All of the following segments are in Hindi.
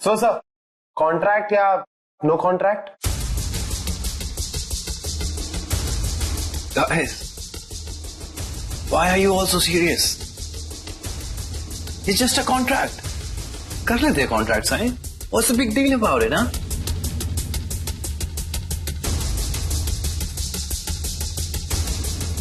सो सर, कॉन्ट्रैक्ट या no contract? Guys, why are you all so serious? It's just a contract. कर लेते हैं contract sign. What's the big deal about it, huh?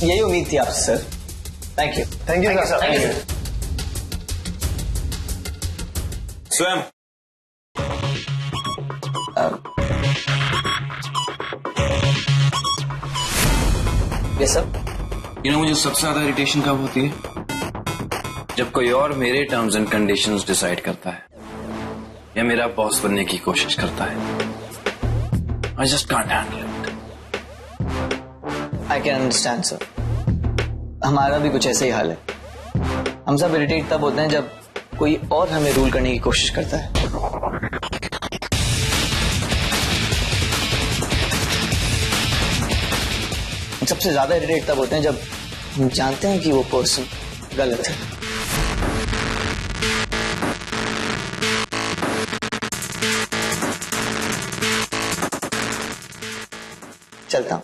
यही उम्मीद थी आपसे sir. Thank you. Thank you sir. Thank you. स्वयं. Yes sir. मुझे सबसे ज्यादा इरिटेशन कब होती है? जब कोई और मेरे टर्म्स एंड कंडीशंस डिसाइड करता है या मेरा बॉस बनने की कोशिश करता है. I just can't handle it. I can understand sir. हमारा भी कुछ ऐसा ही हाल है. हम सब इरिटेट तब होते हैं जब कोई और हमें रूल करने की कोशिश करता है. सबसे ज्यादा इरिटेट तब होते हैं जब हम जानते हैं कि वो पर्सन गलत है. चलता हूं.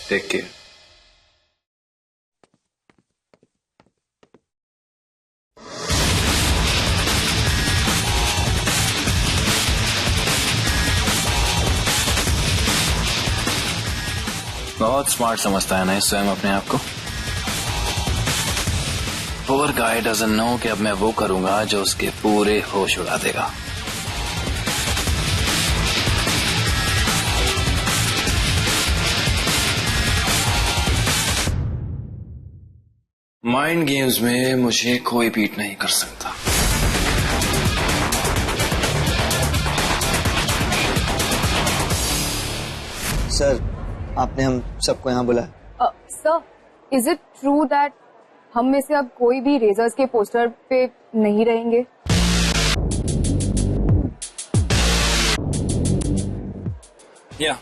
Take care. बहुत स्मार्ट समझता है ना इस स्वयं अपने आप को. पुअर गाय डजंट नो कि अब मैं वो करूंगा जो उसके पूरे होश उड़ा देगा. माइंड गेम्स में मुझे कोई बीट नहीं कर सकता. सर, आपने हम सबको यहाँ बुलाया. Sir, is it true that हम में से अब कोई भी रेजर्स के पोस्टर पे नहीं रहेंगे? या,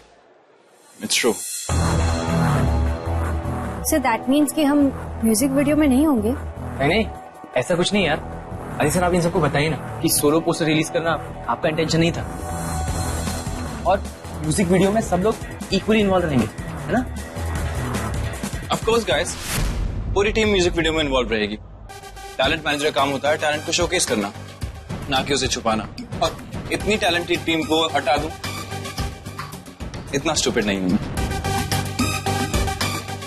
it's true. So that means कि हम म्यूजिक वीडियो में नहीं होंगे? नहीं, ऐसा कुछ नहीं यार. अरे सर, आप इन सबको बताइए ना कि सोलो पोस्टर रिलीज करना आपका इंटेंशन नहीं था और म्यूजिक वीडियो में सब लोग इक्वली इन्वॉल्व रहेंगे, है ना? ऑफ कोर्स गाइस, पूरी टीम म्यूजिक वीडियो में इन्वॉल्व रहेगी. टैलेंट मैनेजर का काम होता है टैलेंट को शोकेस करना, ना कि उसे छुपाना. और इतनी टैलेंटेड टीम को हटा दूं, इतना स्टूपिड नहीं हूं.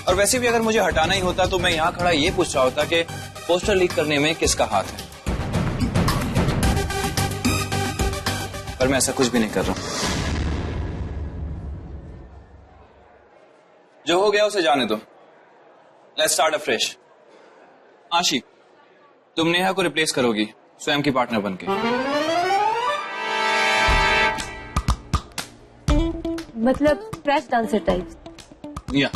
और वैसे भी अगर मुझे हटाना ही होता तो मैं यहां खड़ा ये पूछ रहा होता कि पोस्टर लीक करने में किसका हाथ है. पर मैं ऐसा कुछ भी नहीं कर रहा हूं. जो हो गया उसे जाने दो. Let's start afresh. आशी, तुम नेहा को रिप्लेस करोगी स्वयं की पार्टनर बनके. मतलब फ्रेश डांसर टाइप. या.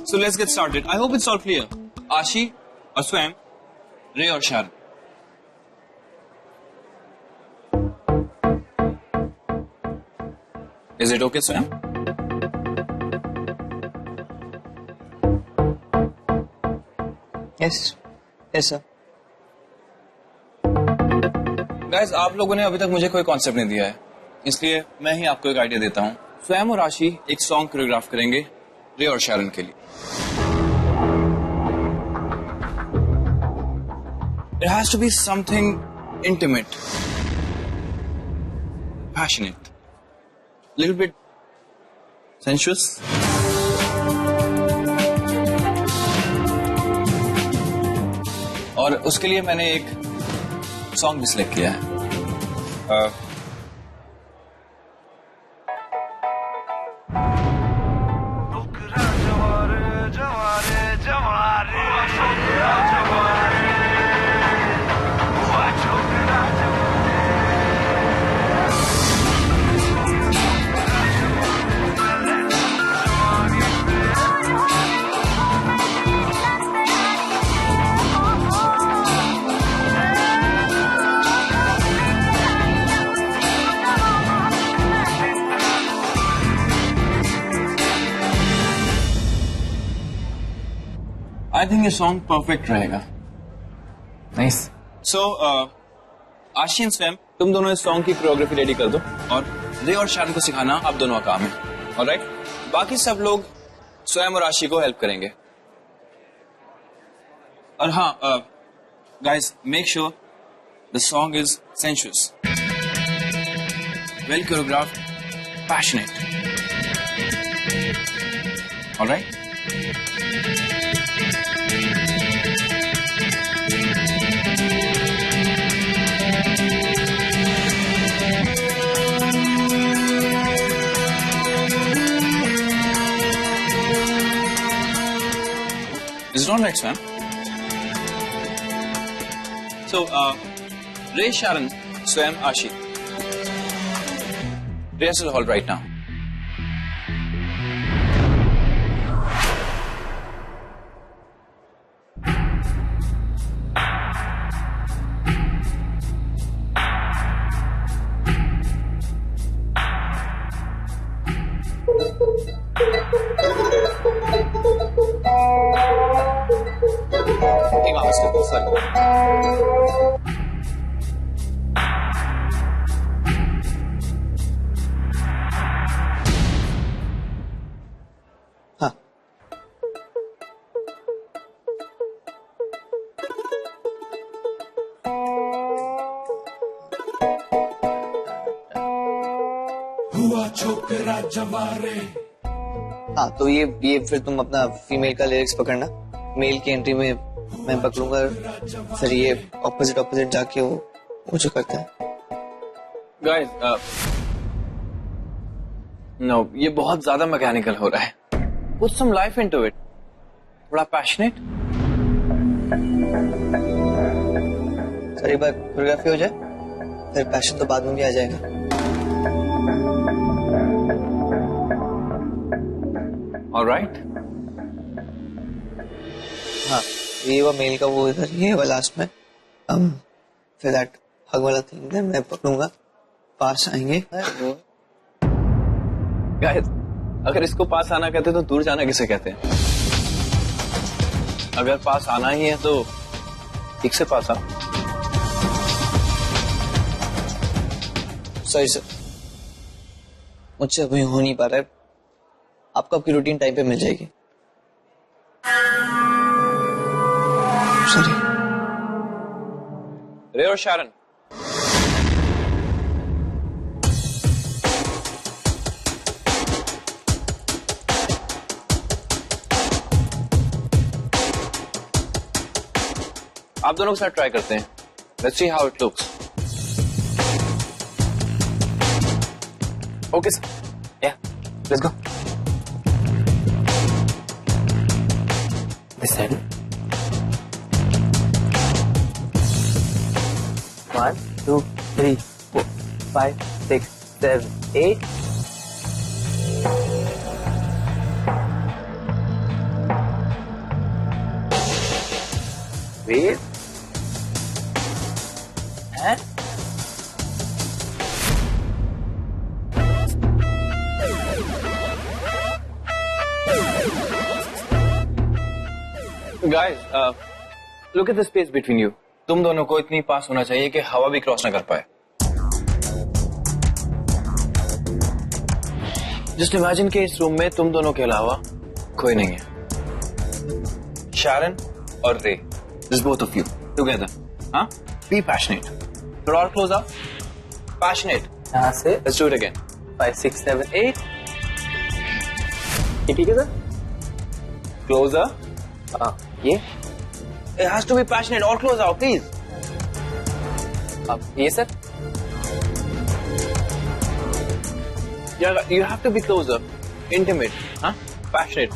So let's get started. I hope it's all clear. आशी और स्वयं, रे और शारद. Is it okay, स्वयं? Yes yes sir. Guys, आप लोगों ने अभी तक मुझे कोई कॉन्सेप्ट नहीं दिया है, इसलिए मैं ही आपको एक आइडिया देता हूँ. स्वयं और आशी एक सॉन्ग कोरियोग्राफ करेंगे रे और शारन के लिए. There has to be something intimate, passionate, little bit sensuous. और उसके लिए मैंने एक सॉन्ग भी सिलेक्ट किया है. आई थिंक ये सॉन्ग परफेक्ट रहेगा. नाइस. सो आशी एंड स्वयं, तुम दोनों इस सॉन्ग की कोरियोग्राफी रेडी कर दो और रे और शारन को सिखाना आप दोनों का काम है। ऑलराइट, बाकी सब लोग स्वयं और आशी को हेल्प करेंगे। और हाँ guys, make sure the song is sensuous, well choreographed, passionate. Alright, is it all right, Swam? So, Ray, Sharon, Swam, Ashi. Rehearsal hall right now. एक आवाज कर, sorry. हाँ, हाँ, तो ये फिर तुम अपना फीमेल का लिरिक्स पकड़ना, मेल की एंट्री में मैं पकड़ूंगा, फिर ये ऑपोजिट जाके वो जो करता है। Guys, no, ये बहुत ज्यादा मैकेनिकल हो रहा है। Put some life into it. थोड़ा पैशनेट। सर एक बार कोरियोग्राफी हो जाए, फिर पैशन तो बाद में भी आ जाएगा। All right. हाँ, ये वो मेल का वो इधर ये वाला लास्ट में, फिर दैट हग वाला थिंग देन मैं पकड़ूंगा, पास आएंगे। Guys, अगर इसको पास आना कहते हैं तो दूर जाना किसे कहते हैं? अगर पास आना ही है तो ठीक से पास आ। सॉरी सर, मुझसे अभी हो नहीं पा रहा है, आपको आपकी रूटीन टाइम पे मिल जाएगी। सॉरी। रे और शारन, आप दोनों के साथ ट्राई करते हैं। Let's see how it looks. Okay sir, या let's go. This side. 1, 2, 3, 4, 5, 6, 7, 8. Wait. And guys, look at the space between you. तुम दोनों को इतनी पास होना चाहिए कि हवा भी क्रॉस ना कर पाए। जस्ट इमेजिन कि इस रूम में तुम दोनों के अलावा कोई नहीं है। शारन और रे, this both of you together. हाँ, बी पैशनेट। थोड़ा और क्लोज अप, पैशनेट। यहाँ से लेट्स डू इट अगेन। 5, 6, 7, 8. ये ठीक है सर? क्लोजर। हाँ, ये It has to be passionate. और close आओ please. अब ये sir? Yeah, you have to be closer, intimate, huh? Passionate.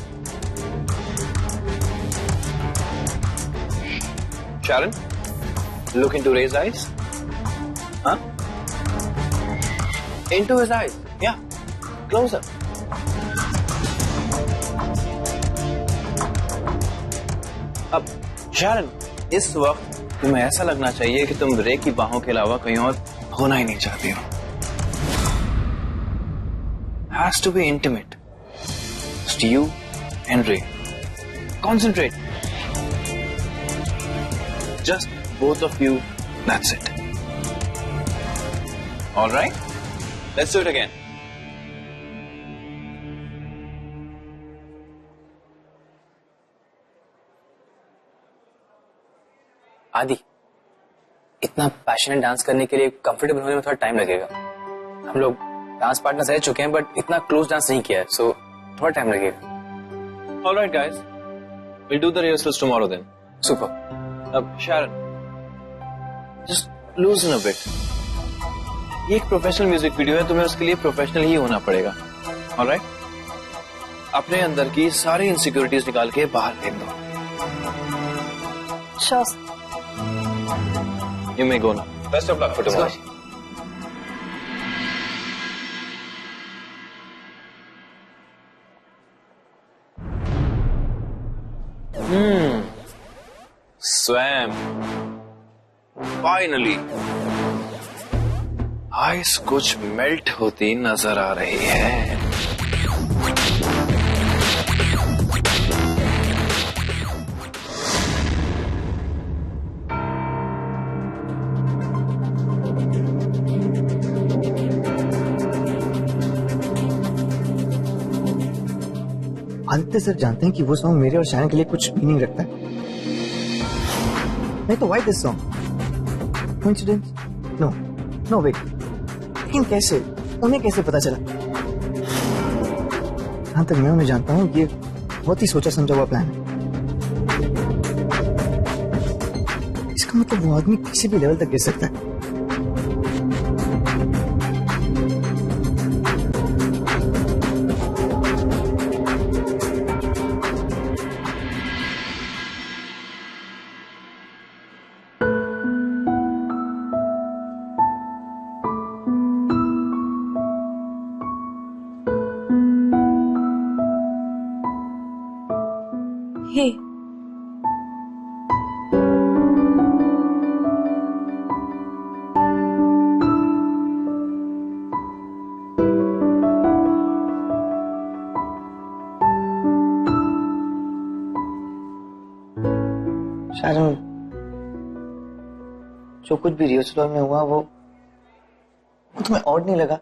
Sharon, look into Ray's eyes. Huh? Into his eyes. Yeah, closer. अब शारन, इस वक्त तुम्हें ऐसा लगना चाहिए कि तुम रे की बाहों के अलावा कहीं और होना ही नहीं चाहती हो। Has to be intimate. Just you and Ray. Concentrate. Just both of you. That's it. All right, let's do it again. आदि, इतना पैशनेट डांस करने के लिए कंफर्टेबल होने में थोड़ा टाइम लगेगा। हम लोग डांस पार्टनर्स रह चुके हैं बट इतना क्लोज डांस नहीं किया है, सो थोड़ा टाइम लगेगा। All right, guys, we'll do the rehearsals tomorrow then. Super. अब Sharon, just loosen a bit. ये एक प्रोफेशनल म्यूजिक वीडियो है, तुम्हें उसके लिए प्रोफेशनल ही होना पड़ेगा। All right? अपने अंदर की सारी इनसिक्योरिटीज निकाल के बाहर फेंक दो। Sure. You may go now. Best of luck for tomorrow. स्वयं फाइनली आइस कुछ मेल्ट होती नजर आ रही है। आदित्य सर जानते हैं कि वो सॉन्ग मेरे और शायन के लिए कुछ मीनिंग रखता है। नहीं तो why this song? Coincidence? No no wait, लेकिन कैसे, उन्हें कैसे पता चला? जहां तक मैं उन्हें जानता हूँ ये बहुत ही सोचा समझा हुआ प्लान है। इसका मतलब वो आदमी किसी भी लेवल तक गिर सकता है। Hey. शायद जो कुछ भी रिहर्सल में हुआ वो तुम्हें ऑड नहीं लगा?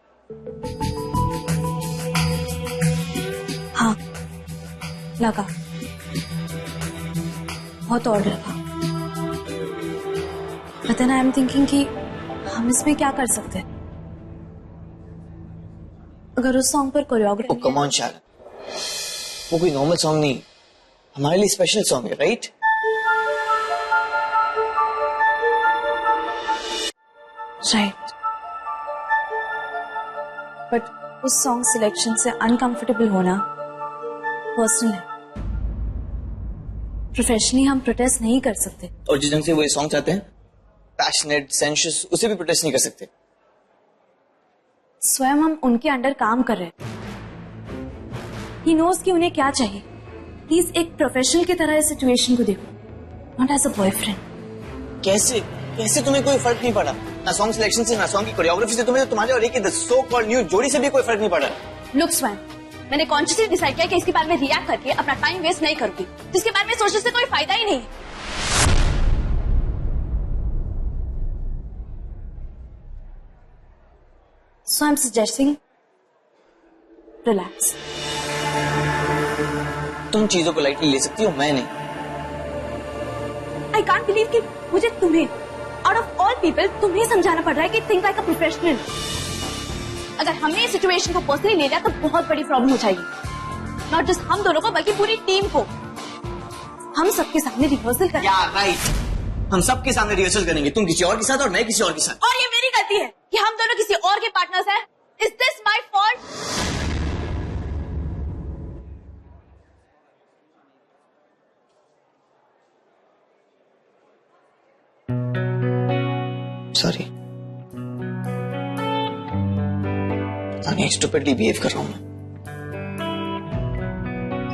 हाँ, लगा, बहुत और लगा। But then I am thinking कि हम इसमें क्या कर सकते हैं? अगर उस सॉन्ग पर कोरियोग्राफी। कम ऑन शायद, वो कोई नॉर्मल सॉन्ग नहीं, हमारे लिए स्पेशल सॉन्ग है, राइट? राइट, बट उस सॉन्ग सिलेक्शन से अनकंफर्टेबल होना पर्सनल है। प्रोफेशनली हम प्रोटेस्ट नहीं कर सकते। और जिस ढंग से वो ये सॉन्ग चाहते हैं, पैशनेट, सेंशियस, उसे भी प्रोटेस्ट नहीं कर सकते। स्वयं हम उनके अंडर काम कर रहे हैं। ही नोज कि उन्हें क्या चाहिए। प्लीज एक प्रोफेशनल की तरह इस सिचुएशन को देखो, नॉट एज अ बॉयफ्रेंड। कैसे कैसे तुम्हें कोई फर्क नहीं पड़ा? ना सॉन्ग सिलेक्शन से, ना सॉन्ग की कोरियोग्राफी से, तुम्हें तो तुम्हारे और एक सो कॉल्ड न्यू जोड़ी से भी कोई फर्क नहीं पड़ा। लुक स्वयं, मैंने कॉन्शियसली डिसाइड किया कि इसके बारे में रिएक्ट करके अपना टाइम वेस्ट नहीं करूंगी, जिसके बारे में सोचने से कोई फायदा ही नहीं। So I'm suggesting relax. तुम चीजों को लाइटली ले सकती हो, मैं नहीं। I can't believe कि मुझे तुम्हें, out of all people, तुम्हें समझाना पड़ रहा है कि think like a professional. अगर हमने इस सिचुएशन को पर्सनली ले लिया तो बहुत बड़ी प्रॉब्लम हो जाएगी। नॉट जस्ट हम दोनों को बल्कि पूरी टीम को। हम सबके सामने रिहर्सल करेंगे। या राइट, हम सबके सामने रिहर्सल करेंगे, तुम किसी और के साथ और मैं किसी और के साथ। और ये मेरी गलती है कि हम दोनों किसी और के पार्टनर्स हैं। Is this my fault? Sorry, stupidly behave कर रहा हूं मैं।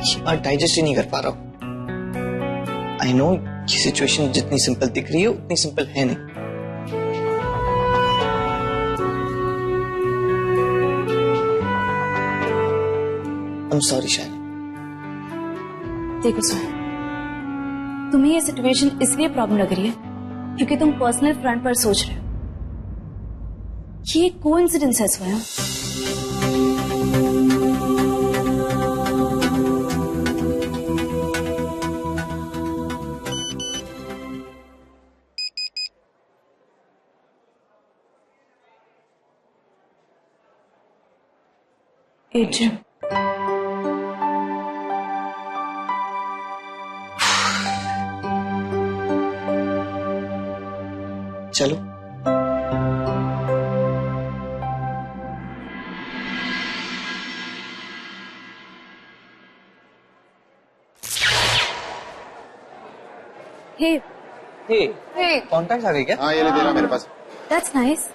ये बात डाइजेस्ट ही नहीं कर पा रहा हूं। आई नो ये सिचुएशन जितनी सिंपल दिख रही है उतनी सिंपल है नहीं। आई एम सॉरी शायद। देखो सुन, तुम्हें ये सिचुएशन इसलिए प्रॉब्लम लग रही है क्योंकि तुम पर्सनल फ्रंट पर सोच रहे हो। ये कोइंसिडेंस है स्वयं। एड्रियन, चलो। हे Hey, कॉन्ट्रैक्ट आ गई क्या? हाँ ये ले दे रहा मेरे पास। That's nice.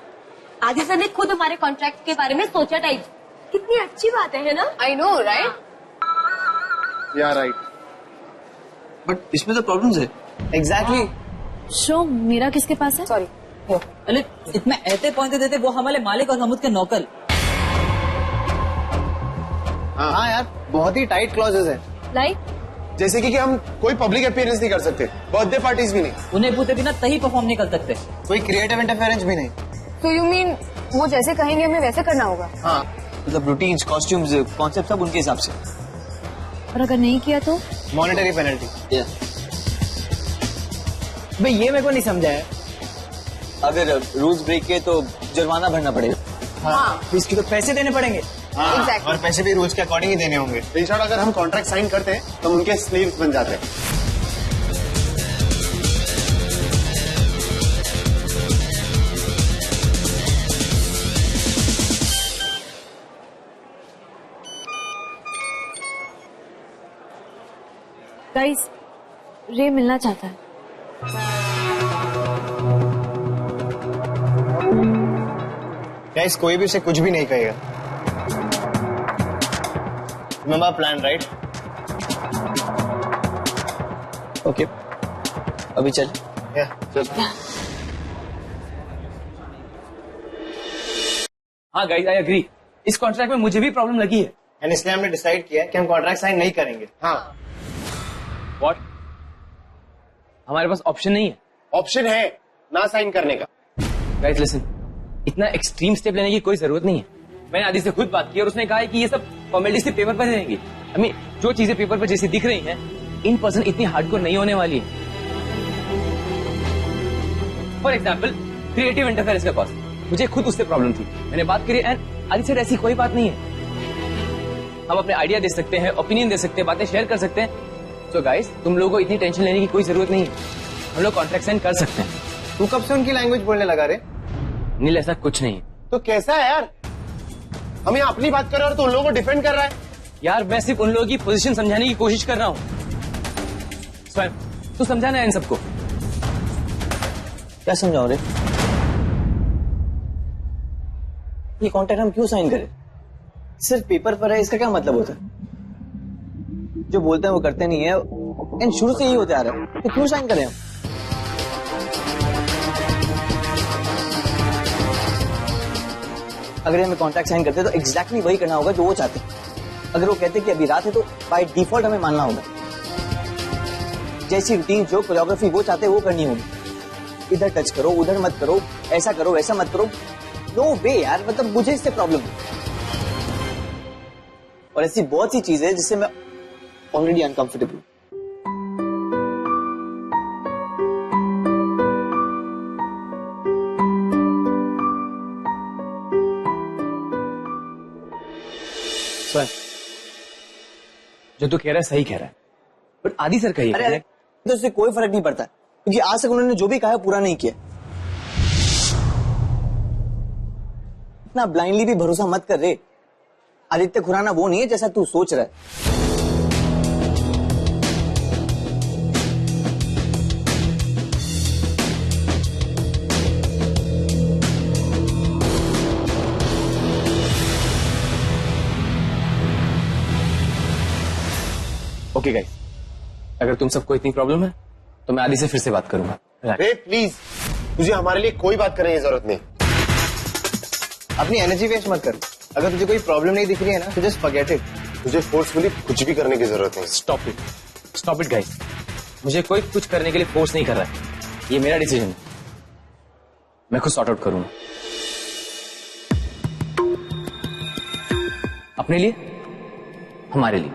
आदि सर ने खुद हमारे कॉन्ट्रैक्ट के बारे में सोचा टाइप। कितनी अच्छी बात है ना? I know, right? या राइट। बट इसमें तो प्रॉब्लम्स है। एग्जैक्टली। शो मेरा किसके पास है? Sorry. अरे इतना ऐसे पॉइंट देते वो हमारे मालिक और हमूद के नौकर। हाँ यार, बहुत ही टाइट क्लॉजेस है। लाइक जैसे कि हम कोई पब्लिक अपीयरेंस नहीं कर सकते, बर्थडे पार्टीज भी नहीं। उन्हें पूछे बिना तभी परफॉर्म नहीं कर सकते। कोई क्रिएटिव इंटरफेरेंस भी नहीं। So you mean वो जैसे कहेंगे हमें वैसे करना होगा? हाँ, मतलब रूटीन्स, कॉस्ट्यूम्स, कॉन्सेप्ट सब उनके हिसाब से। और अगर नहीं किया तो? Monetary penalty. भाई ये मेरे को नहीं समझा है। अगर रूल्स ब्रेक किए तो जुर्माना भरना पड़ेगा। हाँ, इसके तो पैसे देने पड़ेंगे। Exactly. और पैसे भी रूल्स के अकॉर्डिंग ही देने होंगे। इन शॉर्ट अगर हम कॉन्ट्रैक्ट साइन करते हैं तो हम उनके स्लीव्स बन जाते हैं। गाइस, रे मिलना चाहता है। गाइस, कोई भी उसे कुछ भी नहीं कहेगा। Remember plan, right? ओके, अभी चल। चल। हाँ गाइस, आई एग्री। इस कॉन्ट्रैक्ट में मुझे भी प्रॉब्लम लगी है। एंड इसलिए हमने डिसाइड किया कि हम कॉन्ट्रैक्ट साइन नहीं करेंगे। हाँ, व्हाट? हमारे पास ऑप्शन नहीं है। ऑप्शन है ना साइन करने का। गाइस लिसन, इतना एक्सट्रीम स्टेप लेने की कोई जरूरत नहीं है। मैंने आदि से खुद बात की और उसने कहा है कि ये सब फॉर्मेलिटीज के पेपर पर रहेंगी। आई मीन, जो चीजें पेपर पर जैसी दिख रही हैं, इन पर्सन इतनी हार्डकोर नहीं होने वाली है। फॉर एग्जाम्पल, क्रिएटिव इंटरफेरेंस का कॉस्ट, मुझे खुद उससे प्रॉब्लम थी। मैंने बात करी एंड आदि सर ऐसी कोई बात नहीं है। हम अपने आइडिया दे सकते हैं, ओपिनियन दे सकते हैं, बातें शेयर कर सकते हैं। सो गाइस, तुम लोगों को इतनी टेंशन लेने की कोई जरूरत नहीं है। हम लोग कॉन्ट्रैक्ट साइन कर सकते हैं। तू कब से उनकी लैंग्वेज बोलने लगा रे? नील, ऐसा कुछ नहीं है तो कैसा है यार? हम यहाँ अपनी बात कर रहे हैं और तू उन लोगों को डिफेंड कर रहा है। यार। मैं सिर्फ उन लोगों की पोजीशन समझाने की कोशिश कर रहा हूँ। स्वयं तू समझाना है इन सबको। क्या समझाओ रे? ये कॉन्ट्रैक्ट हम क्यों साइन करें? सिर्फ पेपर पर है, इसका क्या मतलब होता है? जो बोलते हैं वो करते नहीं है, एंड शुरू से यही होते आ रहा है, तो क्यों साइन करें हम? अगर हमें कॉन्ट्रैक्ट साइन करते तो एग्जैक्टली वही करना होगा जो वो चाहते हैं। अगर वो कहते कि अभी रात है तो बाय डिफॉल्ट हमें मानना होगा। जैसी रूटीन, जो कोरियोग्राफी वो चाहते हैं वो करनी होगी। इधर टच करो, उधर मत करो, ऐसा करो, वैसा मत करो। नो वे यार, मतलब मुझे इससे प्रॉब्लम है। और ऐसी बहुत सी चीजें जिससे मैं ऑलरेडी अनकंफर्टेबल हूं। जो तू कह रहा है सही कह रहा है, बट आदि सर कहिए। अरे तो उससे कोई फर्क नहीं पड़ता, क्योंकि आज तक उन्होंने जो भी कहा है पूरा नहीं किया। इतना ब्लाइंडली भी भरोसा मत कर रे। आदित्य खुराना वो नहीं है जैसा तू सोच रहा है। ओके गाइस, अगर तुम सबको इतनी प्रॉब्लम है तो मैं आदि से फिर से बात करूंगा। रे प्लीज, तुझे हमारे लिए कोई बात करने की जरूरत नहीं। अपनी एनर्जी वेस्ट मत कर। अगर तुझे कोई प्रॉब्लम नहीं दिख रही है ना, तो जस्ट फॉरगेट इट। तुझे फोर्सफुली कुछ भी करने की जरूरत नहीं। Stop it guys. मुझे कोई कुछ करने के लिए फोर्स नहीं कर रहा है। ये मेरा डिसीजन है, मैं खुद सॉर्ट आउट करूंगा। अपने लिए, हमारे लिए।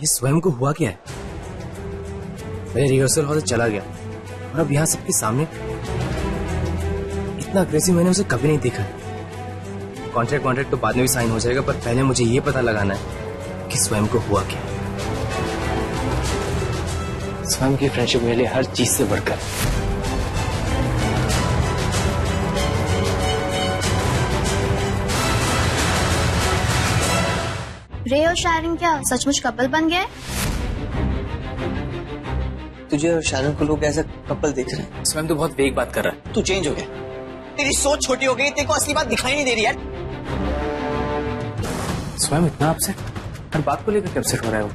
ये स्वयं को हुआ क्या है? मैं रिहर्सल हॉल से चला गया और अब यहाँ सबके सामने इतना अग्रेसिव मैंने उसे कभी नहीं देखा। कॉन्ट्रैक्ट तो बाद में भी साइन हो जाएगा, पर पहले मुझे ये पता लगाना है कि स्वयं को हुआ क्या। स्वयं की फ्रेंडशिप मेरे लिए हर चीज से बढ़कर। रे और शायरिन क्या सचमुच कपल बन गए? तुझे और शायरन को लोग ऐसा कपल देख रहे हैं। स्वयं तो बहुत वेग बात कर रहा है। तू चेंज हो गया, तेरी सोच छोटी हो गई, तेरे को असली बात दिखाई नहीं दे रही यार। स्वयं इतना अपसेट, हर बात को लेकर अपसेट हो रहा है वो।